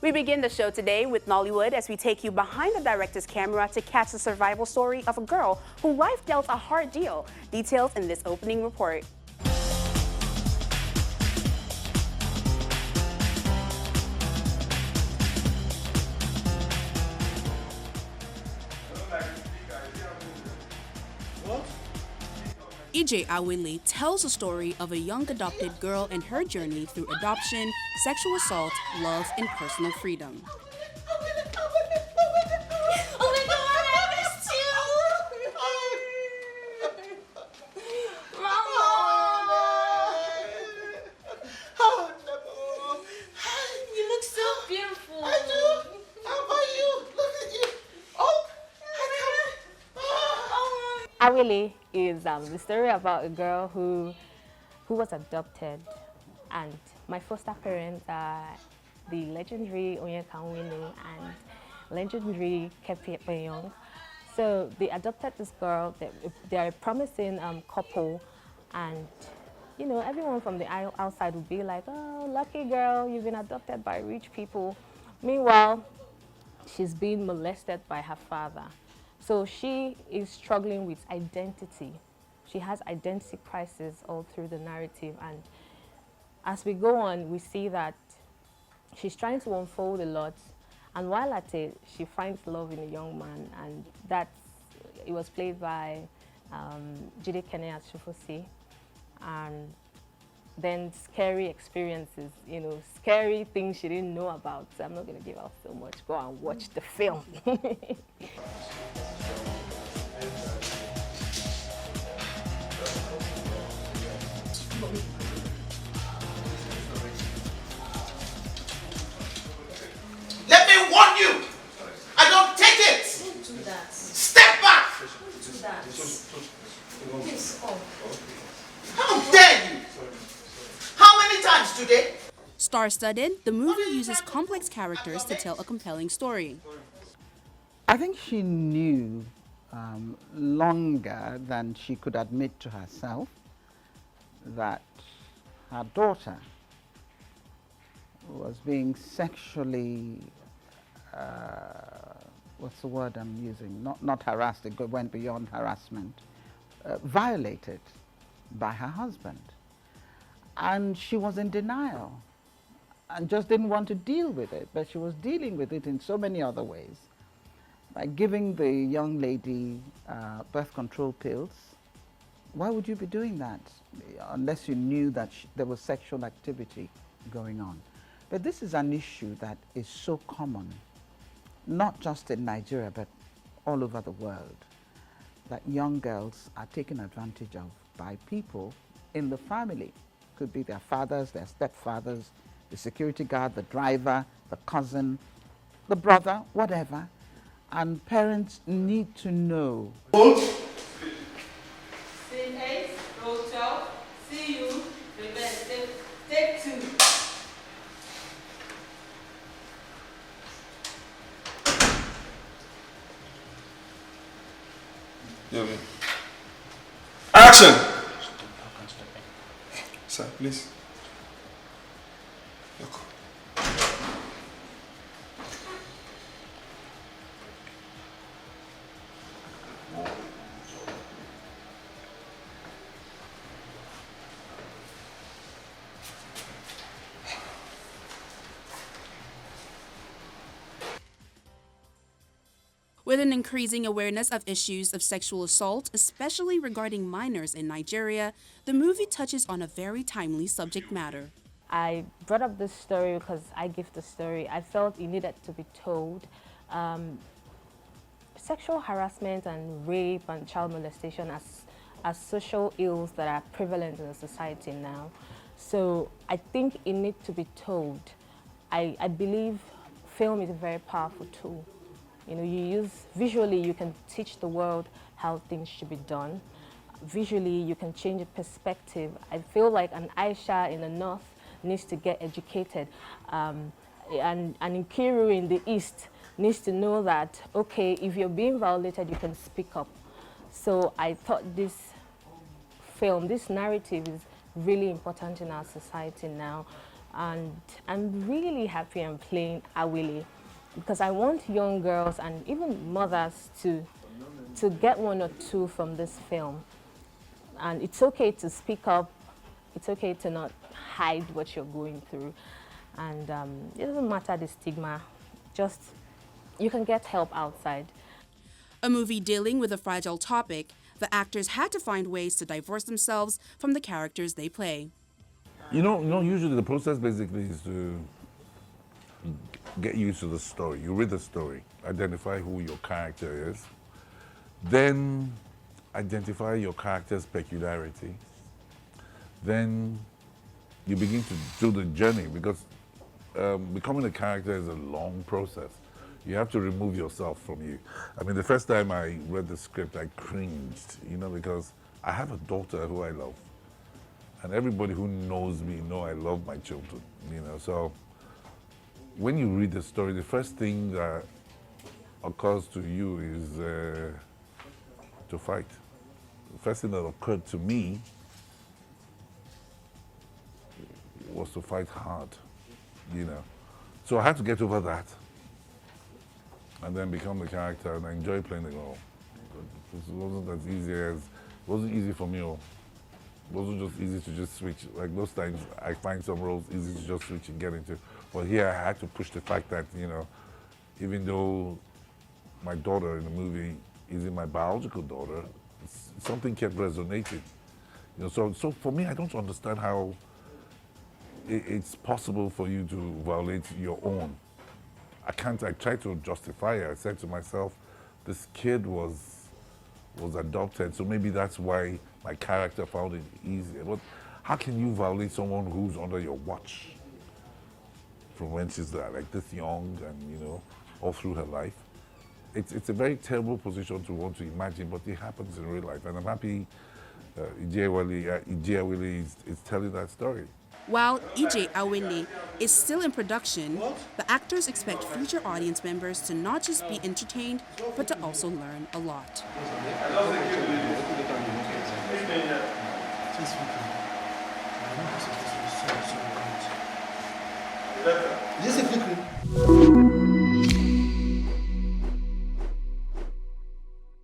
We begin the show today with Nollywood as we take you behind the director's camera to catch the survival story of a girl who life dealt a hard deal. Details in this opening report. EJ Awele tells the story of a young adopted girl and her journey through adoption, sexual assault, love, and personal freedom. Awele is the story about a girl who was adopted, and my foster parents are the legendary Onyeka Onwenu and legendary Kepi Ekpenyong. So they adopted this girl. They're a promising couple, and you know, everyone from the outside would be like, "Oh, lucky girl, you've been adopted by rich people." Meanwhile, she's being molested by her father. So she is struggling with identity. She has identity crisis all through the narrative, and as we go on, we see that she's trying to unfold a lot, and while at it, she finds love in a young man, and it was played by Jide Kene as Shufosi, and then scary experiences, you know, scary things she didn't know about. So I'm not going to give out so much. Go and watch the film. Let me warn you! I don't take it! Don't do that. Step back! Don't do that. Please, come. How dare you! How many times today? Star-studded, the movie uses complex characters to tell a compelling story. I think she knew longer than she could admit to herself that her daughter was being sexually, what's the word I'm using? Not harassed, it went beyond harassment, violated by her husband. And she was in denial and just didn't want to deal with it, but she was dealing with it in so many other ways. By giving the young lady birth control pills. Why would you be doing that unless you knew that there was sexual activity going on? But this is an issue that is so common, not just in Nigeria, but all over the world, that young girls are taken advantage of by people in the family. Could be their fathers, their stepfathers, the security guard, the driver, the cousin, the brother, whatever. And parents need to know. Scene 8, roll 12, see you, revenge, take 2. Action! Sir, please. Look. With an increasing awareness of issues of sexual assault, especially regarding minors in Nigeria, the movie touches on a very timely subject matter. I brought up this story because I give the story. I felt it needed to be told. Sexual harassment and rape and child molestation are social ills that are prevalent in the society now. So I think it needs to be told. I believe film is a very powerful tool. You know, visually you can teach the world how things should be done. Visually you can change the perspective. I feel like an Aisha in the north needs to get educated, and Nkiru in the east needs to know that, okay, if you're being violated, you can speak up. So I thought this film, this narrative is really important in our society now. And I'm really happy I'm playing Awele because I want young girls and even mothers to get one or two from this film. And it's okay to speak up. It's okay to not hide what you're going through. And it doesn't matter the stigma. Just, you can get help outside. A movie dealing with a fragile topic, the actors had to find ways to divorce themselves from the characters they play. Usually the process basically is to get used to the story. You read the story, identify who your character is, then identify your character's peculiarity. Then you begin to do the journey because becoming a character is a long process. You have to remove yourself from you. I mean, the first time I read the script, I cringed, because I have a daughter who I love. And everybody who knows me know I love my children, So when you read the story, the first thing that occurs to you is to fight. The first thing that occurred to me was to fight hard, So I had to get over that and then become the character and enjoy playing the role. It wasn't easy for me. It wasn't just easy to just switch. Like those times, I find some roles easy to just switch and get into. But here I had to push the fact that, even though my daughter in the movie isn't my biological daughter, something kept resonating. So for me, I don't understand how it's possible for you to violate your own. I tried to justify it. I said to myself, this kid was adopted, so maybe that's why my character found it easier. But how can you violate someone who's under your watch from when she's like this young and, all through her life? It's a very terrible position to want to imagine, but it happens in real life. And I'm happy Ije Awele is telling that story. While Ije Awele is still in production, the actors expect future audience members to not just be entertained, but to also learn a lot. Is this a flickering?